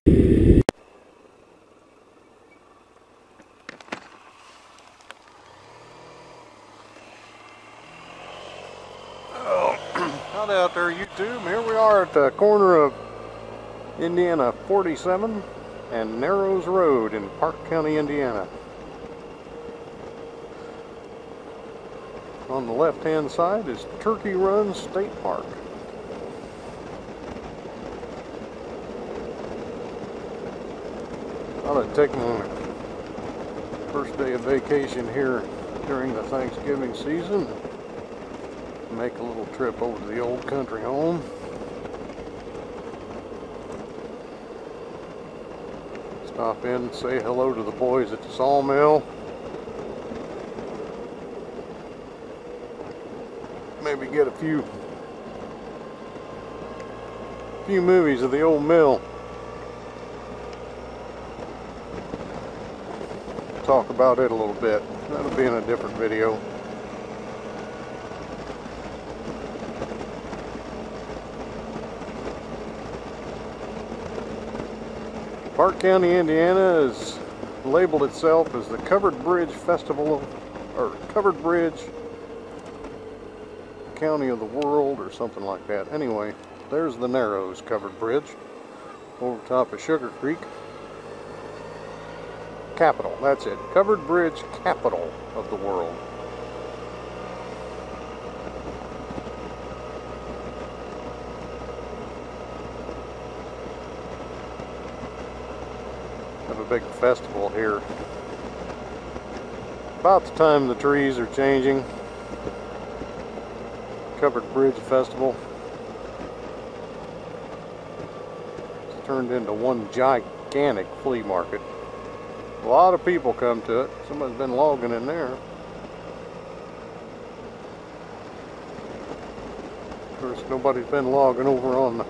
Howdy out there, YouTube. Here we are at the corner of Indiana 47 and Narrows Road in Park County, Indiana. On the left-hand side is Turkey Run State Park. Thought I'd take my first day of vacation here during the Thanksgiving season. Make a little trip over to the old country home. Stop in and say hello to the boys at the Sawmill. Maybe get a few movies of the old mill. Talk about it a little bit. That'll be in a different video. Park County, Indiana has labeled itself as the Covered Bridge Festival or Covered Bridge County of the World or something like that. Anyway, there's the Narrows Covered Bridge over top of Sugar Creek. Capital, that's it. Covered Bridge Capital of the World. Have a big festival here. About the time the trees are changing. Covered Bridge Festival. It's turned into one gigantic flea market. A lot of people come to it. Somebody's been logging in there. Of course, nobody's been logging over on the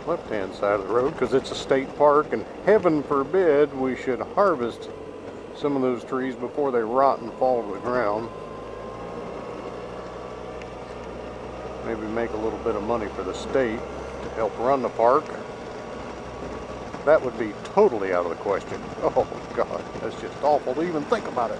left-hand side of the road because it's a state park, and heaven forbid we should harvest some of those trees before they rot and fall to the ground. Maybe make a little bit of money for the state to help run the park. That would be totally out of the question. Oh God, that's just awful to even think about it.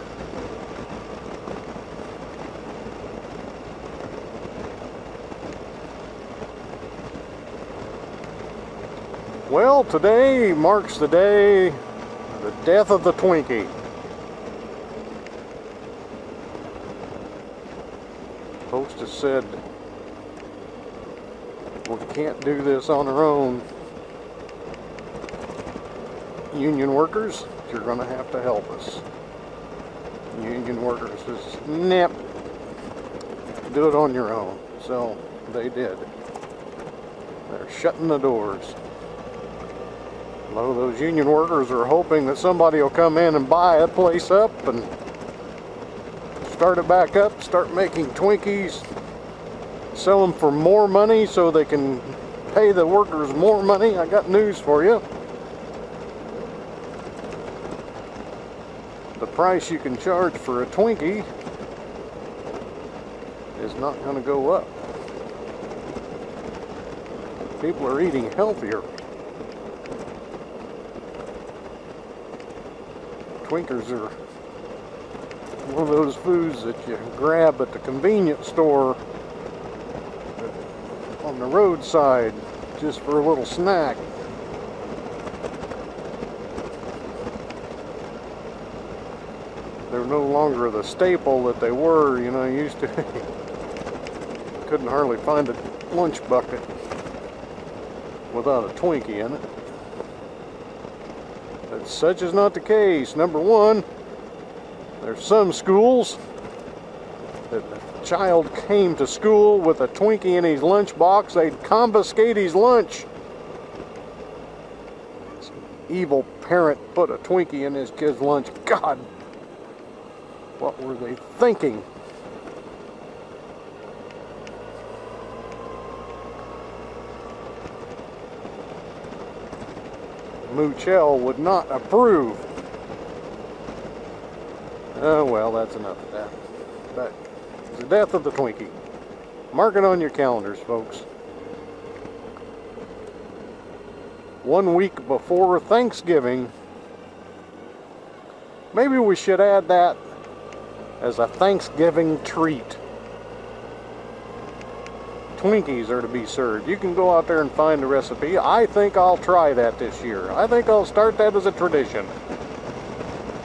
Well, today marks the day of the death of the Twinkie. Host has said we can't do this on our own. Union workers, you're going to have to help us. Union workers says, nope, do it on your own. So they did. They're shutting the doors. Although those union workers are hoping that somebody will come in and buy a place up and start it back up, start making Twinkies, sell them for more money so they can pay the workers more money. I got news for you. The price you can charge for a Twinkie is not going to go up. People are eating healthier. Twinkers are one of those foods that you grab at the convenience store on the roadside just for a little snack. They're no longer the staple that they were, you know, used to. Couldn't hardly find a lunch bucket without a Twinkie in it. But such is not the case. Number one, there's some schools that if a child came to school with a Twinkie in his lunchbox, they'd confiscate his lunch. This evil parent put a Twinkie in his kid's lunch. God, what were they thinking? Moochell would not approve. Oh well, that's enough of that. But it's the death of the Twinkie. Mark it on your calendars, folks. 1 week before Thanksgiving. Maybe we should add that as a Thanksgiving treat. Twinkies are to be served. You can go out there and find the recipe. I think I'll try that this year. I think I'll start that as a tradition.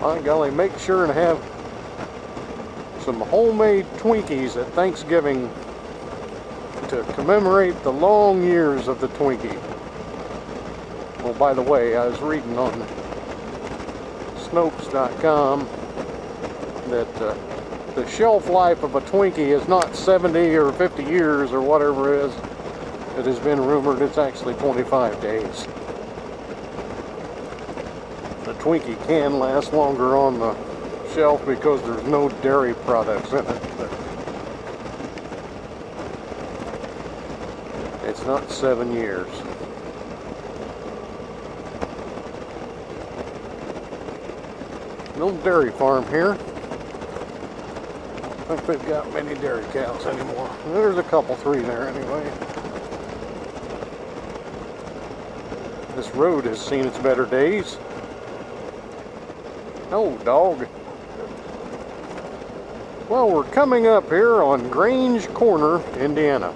My golly, make sure and have some homemade Twinkies at Thanksgiving to commemorate the long years of the Twinkie. Well, by the way, I was reading on Snopes.com that the shelf life of a Twinkie is not 70 or 50 years or whatever it is. It has been rumored it's actually 25 days. The Twinkie can last longer on the shelf because there's no dairy products in it. But it's not 7 years. No dairy farm here. I don't think they've got many dairy cows anymore. There's a couple, 3 there anyway. This road has seen its better days. Oh, dog. Well, we're coming up here on Grange Corner, Indiana.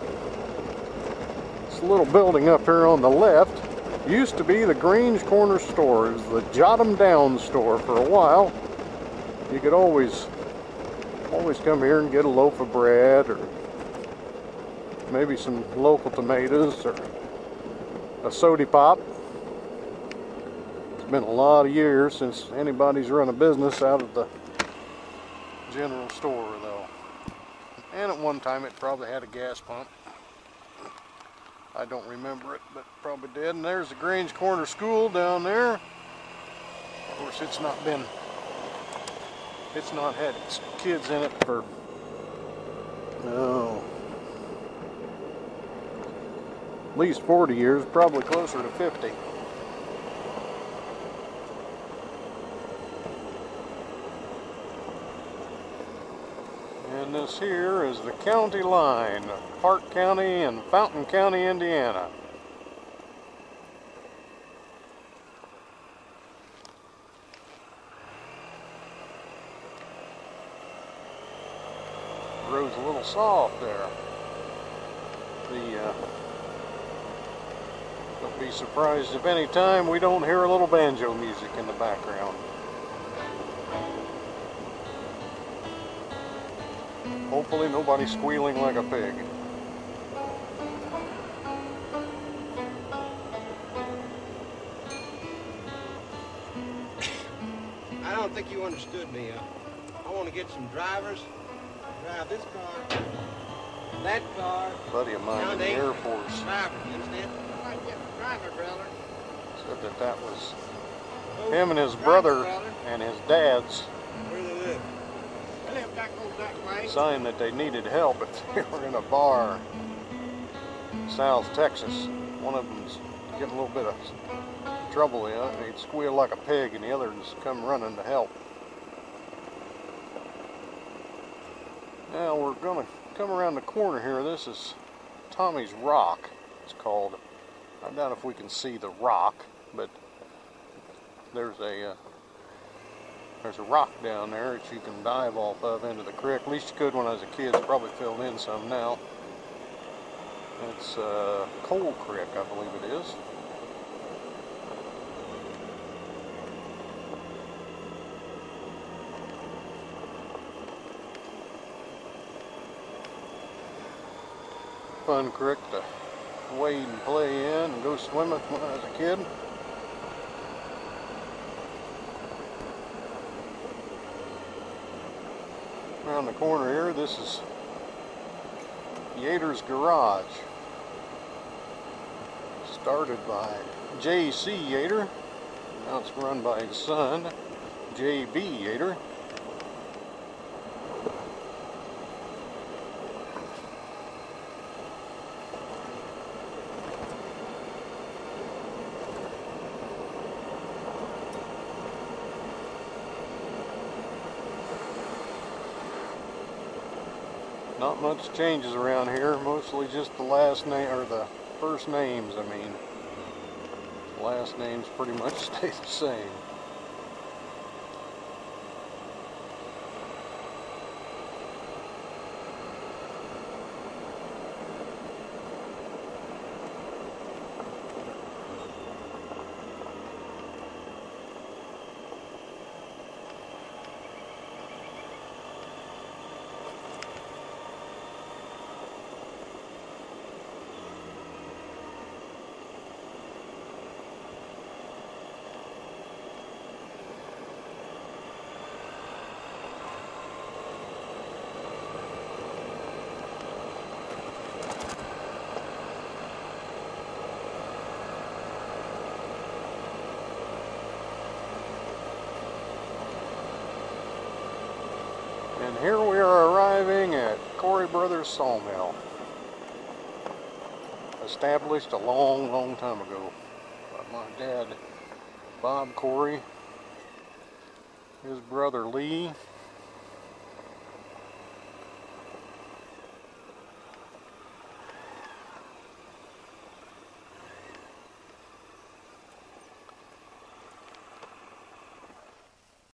This little building up here on the left used to be the Grange Corner store. It was the Jot 'em Down store for a while. You could always come here and get a loaf of bread or maybe some local tomatoes or a soda pop. It's been a lot of years since anybody's run a business out of the general store though. And at one time it probably had a gas pump. I don't remember it, but probably did. And there's the Grange Corner School down there. Of course, it's not had kids in it for, at least 40 years, probably closer to 50. And this here is the county line of Park County and Fountain County, Indiana. The road's a little soft there. Don't be surprised if any time we don't hear a little banjo music in the background. Hopefully nobody's squealing like a pig. I don't think you understood me. I want to get some drivers, drive this car, that car. Buddy of mine in the Air Force driver, you understand? I like getting a driver, brother. said that was him and his brother and his dad's Where do they live? They live back over that way. sign that they needed help if they were in a bar in South Texas. One of them's getting a little bit of trouble in it, and he'd squeal like a pig, and the others come running to help. Now we're gonna come around the corner here. This is Tommy's Rock, it's called. I doubt if we can see the rock, but there's a rock down there that you can dive off of into the creek. At least you could when I was a kid. It's probably filled in some now. It's Coal Creek, I believe it is. Fun creek to wade and play in and go swimming when I was a kid. Around the corner here, this is Yater's Garage. Started by J.C. Yater. Now it's run by his son, J.B. Yater. Not much changes around here, mostly just the last name, or the first names, I mean. last names pretty much stay the same. And here we are arriving at Corey Brothers Sawmill. Established a long, long time ago by my dad, Bob Corey, his brother Lee,